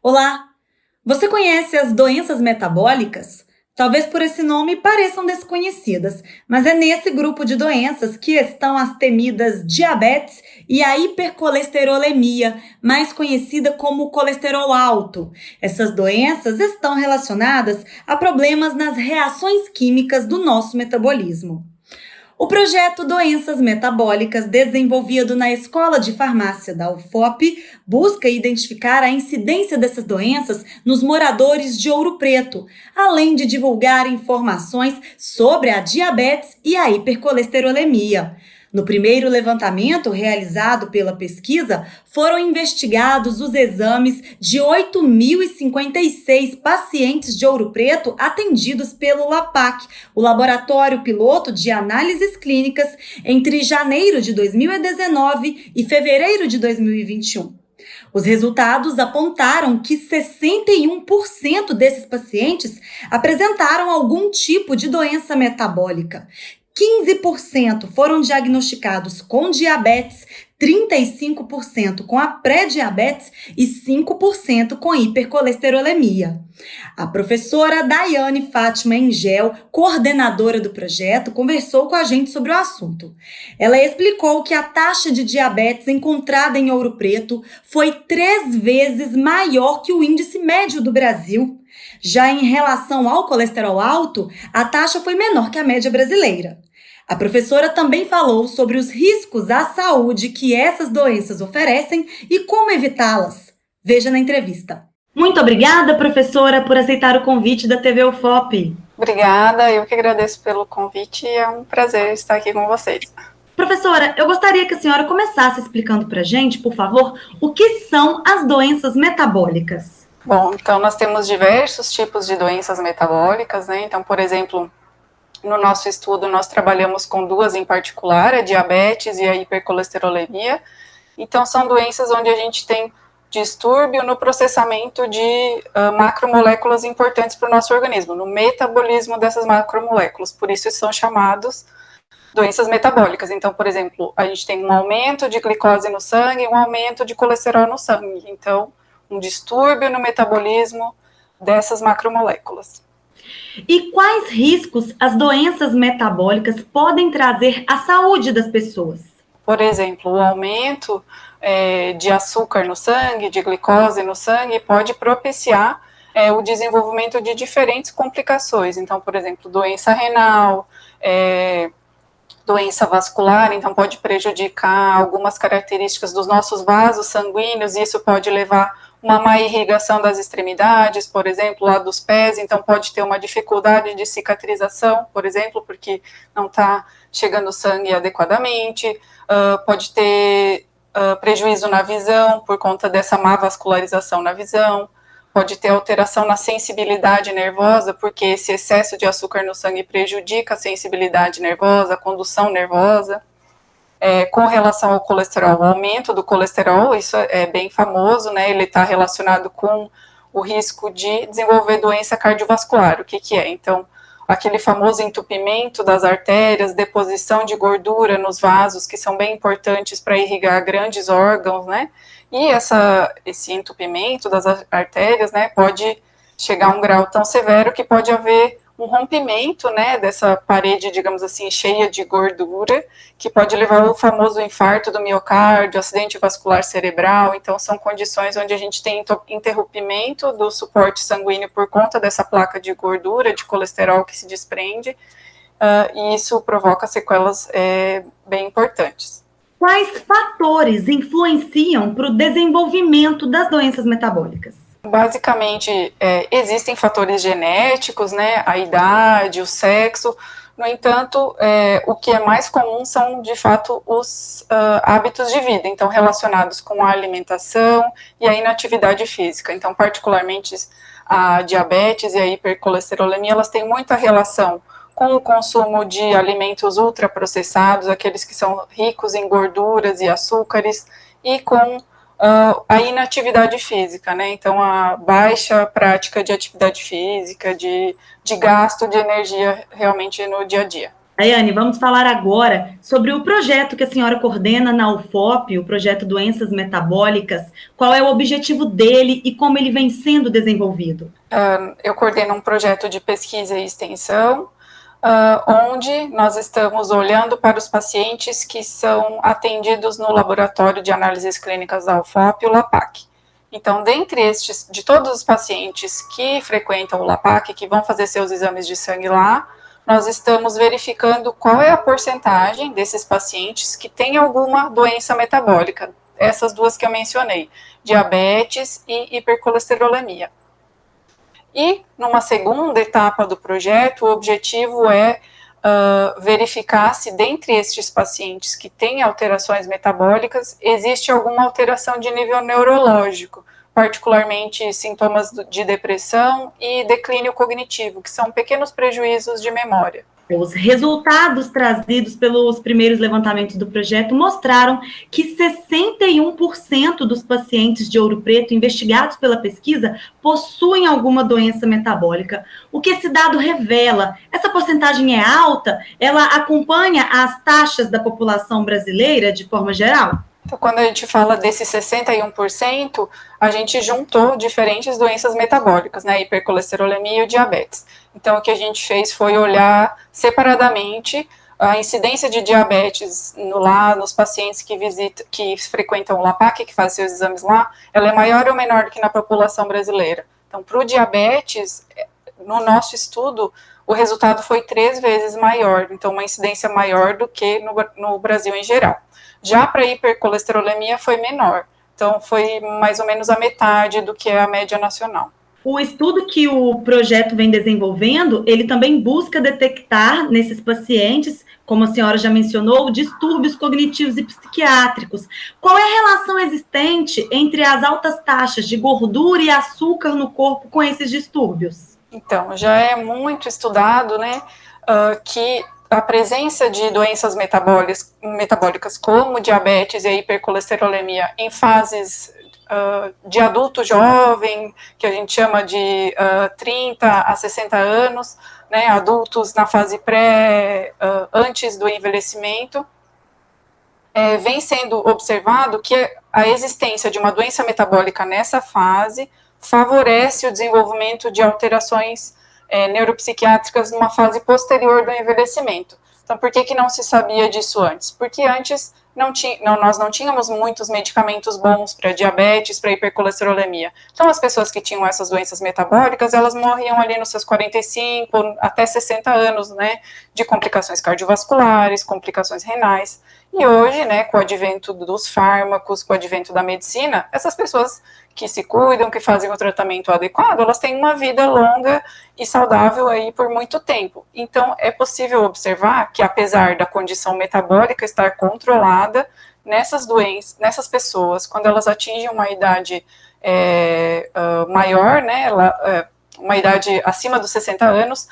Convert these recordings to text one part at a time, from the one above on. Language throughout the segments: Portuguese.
Olá! Você conhece as doenças metabólicas? Talvez por esse nome pareçam desconhecidas, mas é nesse grupo de doenças que estão as temidas diabetes e a hipercolesterolemia, mais conhecida como colesterol alto. Essas doenças estão relacionadas a problemas nas reações químicas do nosso metabolismo. O projeto Doenças Metabólicas, desenvolvido na Escola de Farmácia da UFOP, busca identificar a incidência dessas doenças nos moradores de Ouro Preto, além de divulgar informações sobre a diabetes e a hipercolesterolemia. No primeiro levantamento realizado pela pesquisa, foram investigados os exames de 8.056 pacientes de Ouro Preto atendidos pelo LAPAC, o Laboratório Piloto de Análises Clínicas, entre janeiro de 2019 e fevereiro de 2021. Os resultados apontaram que 61% desses pacientes apresentaram algum tipo de doença metabólica. 15% foram diagnosticados com diabetes, 35% com a pré-diabetes e 5% com hipercolesterolemia. A professora Daiane Fátima Engel, coordenadora do projeto, conversou com a gente sobre o assunto. Ela explicou que a taxa de diabetes encontrada em Ouro Preto foi 3 vezes maior que o índice médio do Brasil. Já em relação ao colesterol alto, a taxa foi menor que a média brasileira. A professora também falou sobre os riscos à saúde que essas doenças oferecem e como evitá-las. Veja na entrevista. Muito obrigada, professora, por aceitar o convite da TV UFOP. Obrigada, eu que agradeço pelo convite e é um prazer estar aqui com vocês. Professora, eu gostaria que a senhora começasse explicando para a gente, por favor, o que são as doenças metabólicas. Bom, então nós temos diversos tipos de doenças metabólicas, né? Então, por exemplo, no nosso estudo nós trabalhamos com duas em particular, a diabetes e a hipercolesterolemia. Então, são doenças onde a gente tem distúrbio no processamento de macromoléculas importantes para o nosso organismo, no metabolismo dessas macromoléculas, por isso são chamados doenças metabólicas. Então, por exemplo, a gente tem um aumento de glicose no sangue e um aumento de colesterol no sangue. Então, um distúrbio no metabolismo dessas macromoléculas. E quais riscos as doenças metabólicas podem trazer à saúde das pessoas? Por exemplo, o aumento de açúcar no sangue, de glicose no sangue, pode propiciar o desenvolvimento de diferentes complicações. Então, por exemplo, doença renal, doença vascular, então pode prejudicar algumas características dos nossos vasos sanguíneos, e isso pode levar uma má irrigação das extremidades, por exemplo, lá dos pés, então pode ter uma dificuldade de cicatrização, por exemplo, porque não está chegando sangue adequadamente, pode ter prejuízo na visão por conta dessa má vascularização na visão, pode ter alteração na sensibilidade nervosa, porque esse excesso de açúcar no sangue prejudica a sensibilidade nervosa, a condução nervosa. Com relação ao colesterol, o aumento do colesterol, isso é bem famoso, né? Ele está relacionado com o risco de desenvolver doença cardiovascular. O que é? Então, aquele famoso entupimento das artérias, deposição de gordura nos vasos, que são bem importantes para irrigar grandes órgãos, né? E esse entupimento das artérias, né, pode chegar a um grau tão severo que pode haver um rompimento, né, dessa parede, digamos assim, cheia de gordura, que pode levar ao famoso infarto do miocárdio, acidente vascular cerebral. Então, são condições onde a gente tem interrompimento do suporte sanguíneo por conta dessa placa de gordura, de colesterol que se desprende, e isso provoca sequelas bem importantes. Quais fatores influenciam para o desenvolvimento das doenças metabólicas? Basicamente, existem fatores genéticos, né, a idade, o sexo. No entanto, o que é mais comum são, de fato, os hábitos de vida, então, relacionados com a alimentação e a inatividade física. Então, particularmente, a diabetes e a hipercolesterolemia, elas têm muita relação com o consumo de alimentos ultraprocessados, aqueles que são ricos em gorduras e açúcares, e com a inatividade física, né? Então, a baixa prática de atividade física, de gasto de energia realmente no dia a dia. Daiane, vamos falar agora sobre o projeto que a senhora coordena na UFOP, o projeto Doenças Metabólicas. Qual é o objetivo dele e como ele vem sendo desenvolvido? Eu coordeno um projeto de pesquisa e extensão, onde nós estamos olhando para os pacientes que são atendidos no Laboratório de Análises Clínicas da UFOP, o LAPAC. Então, dentre estes, de todos os pacientes que frequentam o LAPAC, que vão fazer seus exames de sangue lá, nós estamos verificando qual é a porcentagem desses pacientes que têm alguma doença metabólica, essas duas que eu mencionei, diabetes e hipercolesterolemia. E, numa segunda etapa do projeto, o objetivo é verificar se, dentre estes pacientes que têm alterações metabólicas, existe alguma alteração de nível neurológico, particularmente sintomas de depressão e declínio cognitivo, que são pequenos prejuízos de memória. Os resultados trazidos pelos primeiros levantamentos do projeto mostraram que 61% dos pacientes de Ouro Preto investigados pela pesquisa possuem alguma doença metabólica. O que esse dado revela? Essa porcentagem é alta? Ela acompanha as taxas da população brasileira de forma geral? Então, quando a gente fala desses 61%, a gente juntou diferentes doenças metabólicas, né, hipercolesterolemia e o diabetes. Então, o que a gente fez foi olhar separadamente a incidência de diabetes nos pacientes que frequentam o LAPAC, que fazem seus exames lá, ela é maior ou menor do que na população brasileira. Então, para o diabetes, no nosso estudo, o resultado foi 3 vezes maior, então uma incidência maior do que no Brasil em geral. Já para a hipercolesterolemia foi menor, então foi mais ou menos a metade do que é a média nacional. O estudo que o projeto vem desenvolvendo, ele também busca detectar nesses pacientes, como a senhora já mencionou, distúrbios cognitivos e psiquiátricos. Qual é a relação existente entre as altas taxas de gordura e açúcar no corpo com esses distúrbios? Então, já é muito estudado, né, que a presença de doenças metabólicas como diabetes e a hipercolesterolemia em fases de adulto jovem, que a gente chama de 30 a 60 anos, né, adultos na fase antes do envelhecimento, vem sendo observado que a existência de uma doença metabólica nessa fase favorece o desenvolvimento de alterações neuropsiquiátricas numa fase posterior do envelhecimento. Então, por que não se sabia disso antes? Porque antes nós não tínhamos muitos medicamentos bons para diabetes, para hipercolesterolemia. Então, as pessoas que tinham essas doenças metabólicas, elas morriam ali nos seus 45 até 60 anos, né, de complicações cardiovasculares, complicações renais. E hoje, né, com o advento dos fármacos, com o advento da medicina, essas pessoas que se cuidam, que fazem o tratamento adequado, elas têm uma vida longa e saudável aí por muito tempo. Então, é possível observar que, apesar da condição metabólica estar controlada, nessas pessoas, quando elas atingem uma idade maior, né, uma idade acima dos 60 anos,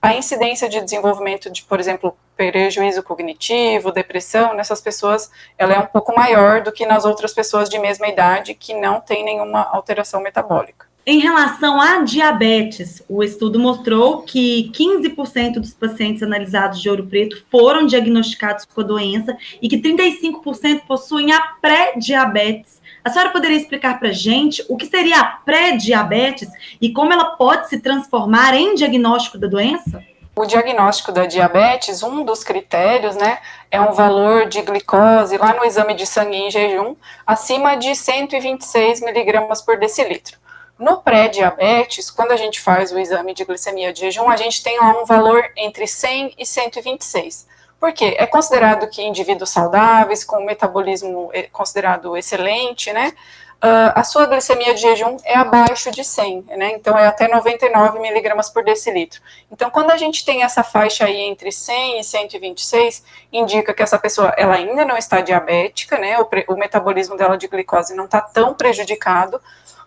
a incidência de desenvolvimento de, por exemplo, prejuízo cognitivo, depressão, nessas pessoas, ela é um pouco maior do que nas outras pessoas de mesma idade que não têm nenhuma alteração metabólica. Em relação à diabetes, o estudo mostrou que 15% dos pacientes analisados de Ouro Preto foram diagnosticados com a doença e que 35% possuem a pré-diabetes. A senhora poderia explicar para a gente o que seria a pré-diabetes e como ela pode se transformar em diagnóstico da doença? O diagnóstico da diabetes, um dos critérios, né, é um valor de glicose lá no exame de sangue em jejum acima de 126 miligramas por decilitro. No pré-diabetes, quando a gente faz o exame de glicemia de jejum, a gente tem lá um valor entre 100 e 126. Por quê? É considerado que indivíduos saudáveis, com metabolismo considerado excelente, né, a sua glicemia de jejum é abaixo de 100, né, então é até 99 miligramas por decilitro. Então, quando a gente tem essa faixa aí entre 100 e 126, indica que essa pessoa ela ainda não está diabética, né, o metabolismo dela de glicose não está tão prejudicado,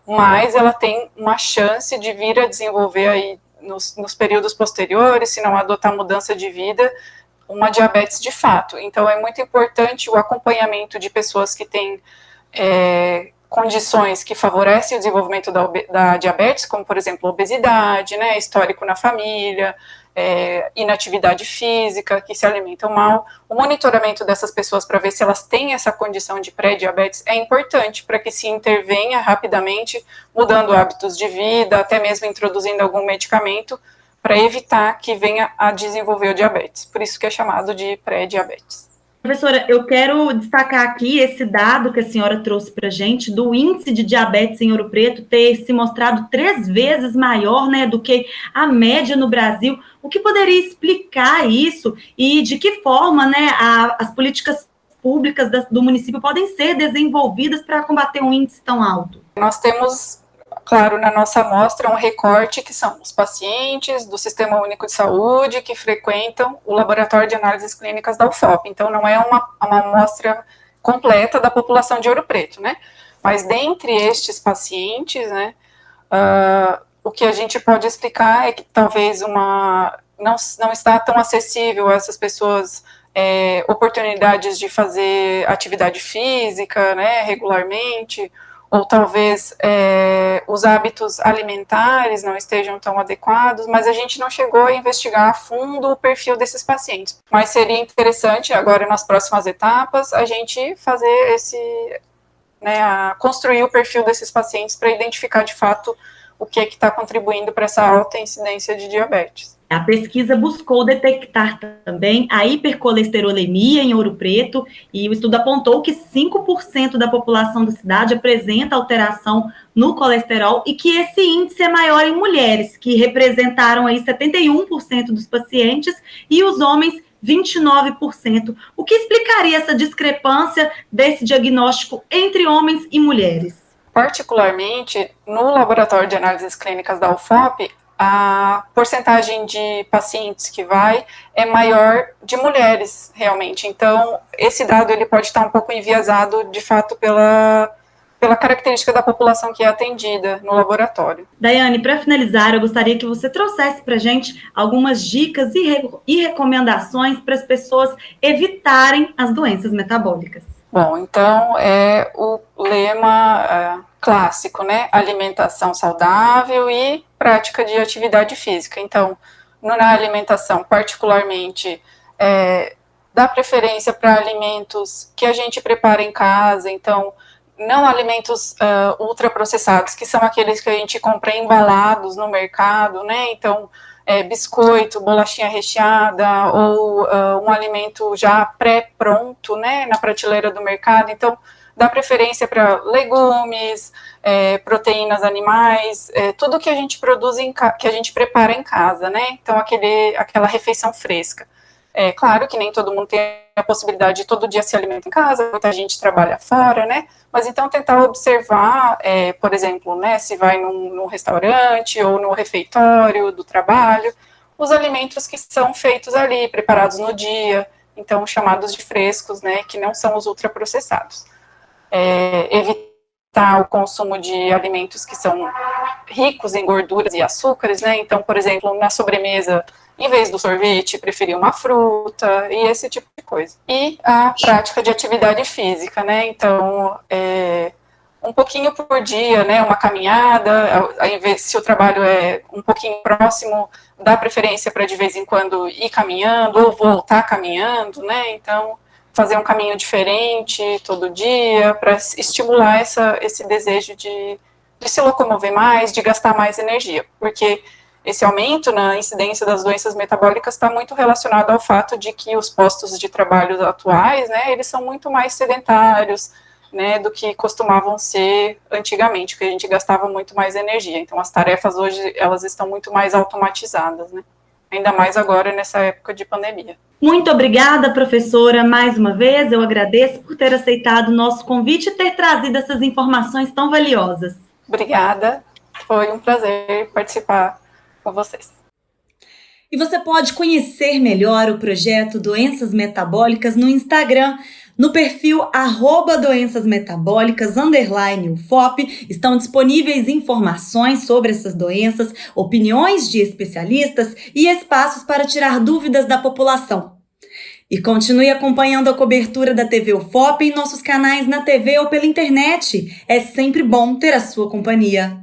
mas ela tem uma chance de vir a desenvolver aí nos períodos posteriores, se não adotar mudança de vida, uma diabetes de fato. Então, é muito importante o acompanhamento de pessoas que têm condições que favorecem o desenvolvimento da diabetes, como, por exemplo, obesidade, né, histórico na família, inatividade física, que se alimentam mal. O monitoramento dessas pessoas para ver se elas têm essa condição de pré-diabetes é importante para que se intervenha rapidamente, mudando hábitos de vida, até mesmo introduzindo algum medicamento para evitar que venha a desenvolver o diabetes. Por isso que é chamado de pré-diabetes. Professora, eu quero destacar aqui esse dado que a senhora trouxe para a gente, do índice de diabetes em Ouro Preto ter se mostrado 3 vezes maior, né, do que a média no Brasil. O que poderia explicar isso e de que forma, né, as políticas públicas do município podem ser desenvolvidas para combater um índice tão alto? Nós temos, claro, na nossa amostra, um recorte que são os pacientes do Sistema Único de Saúde que frequentam o Laboratório de Análises Clínicas da UFOP. Então, não é uma amostra completa da população de Ouro Preto, né? Mas, dentre estes pacientes, né, o que a gente pode explicar é que talvez não está tão acessível a essas pessoas oportunidades de fazer atividade física, né, regularmente, ou talvez os hábitos alimentares não estejam tão adequados, mas a gente não chegou a investigar a fundo o perfil desses pacientes. Mas seria interessante, agora nas próximas etapas, a gente fazer construir o perfil desses pacientes para identificar de fato o que é que está contribuindo para essa alta incidência de diabetes. A pesquisa buscou detectar também a hipercolesterolemia em Ouro Preto e o estudo apontou que 5% da população da cidade apresenta alteração no colesterol e que esse índice é maior em mulheres, que representaram aí 71% dos pacientes, e os homens 29%. O que explicaria essa discrepância desse diagnóstico entre homens e mulheres? Particularmente, no Laboratório de Análises Clínicas da UFOP, a porcentagem de pacientes que vai é maior de mulheres, realmente. Então, esse dado ele pode estar um pouco enviesado, de fato, pela característica da população que é atendida no laboratório. Daiane, para finalizar, eu gostaria que você trouxesse para a gente algumas dicas e recomendações para as pessoas evitarem as doenças metabólicas. Bom, então, o lema clássico, né? Alimentação saudável e prática de atividade física. Então, na alimentação, particularmente, dá preferência para alimentos que a gente prepara em casa, então, não alimentos ultraprocessados, que são aqueles que a gente compra embalados no mercado, né? Então, biscoito, bolachinha recheada, ou um alimento já pré-pronto, né, na prateleira do mercado. Então, dá preferência para legumes, proteínas animais, tudo que a gente produz, que a gente prepara em casa, né? Então, aquela refeição fresca. Claro que nem todo mundo tem a possibilidade de todo dia se alimentar em casa, muita gente trabalha fora, né? Mas então tentar observar, por exemplo, né, se vai num restaurante ou no refeitório do trabalho, os alimentos que são feitos ali, preparados no dia, então chamados de frescos, né, que não são os ultraprocessados. Evitar o consumo de alimentos que são ricos em gorduras e açúcares, né? Então, por exemplo, na sobremesa, em vez do sorvete, preferir uma fruta e esse tipo de coisa. E a prática de atividade física, né? Então, um pouquinho por dia, né? Uma caminhada, se o trabalho é um pouquinho próximo, dá preferência para de vez em quando ir caminhando ou voltar caminhando, né? Então, fazer um caminho diferente todo dia para estimular esse desejo de se locomover mais, de gastar mais energia, porque esse aumento na incidência das doenças metabólicas está muito relacionado ao fato de que os postos de trabalho atuais, né, eles são muito mais sedentários, né, do que costumavam ser antigamente, que a gente gastava muito mais energia. Então, as tarefas hoje, elas estão muito mais automatizadas, né, ainda mais agora nessa época de pandemia. Muito obrigada, professora, mais uma vez, eu agradeço por ter aceitado o nosso convite e ter trazido essas informações tão valiosas. Obrigada, foi um prazer participar com vocês. E você pode conhecer melhor o projeto Doenças Metabólicas no Instagram, no perfil @doençasmetabólicas_UFOP. Estão disponíveis informações sobre essas doenças, opiniões de especialistas e espaços para tirar dúvidas da população. E continue acompanhando a cobertura da TV UFOP em nossos canais na TV ou pela internet. É sempre bom ter a sua companhia.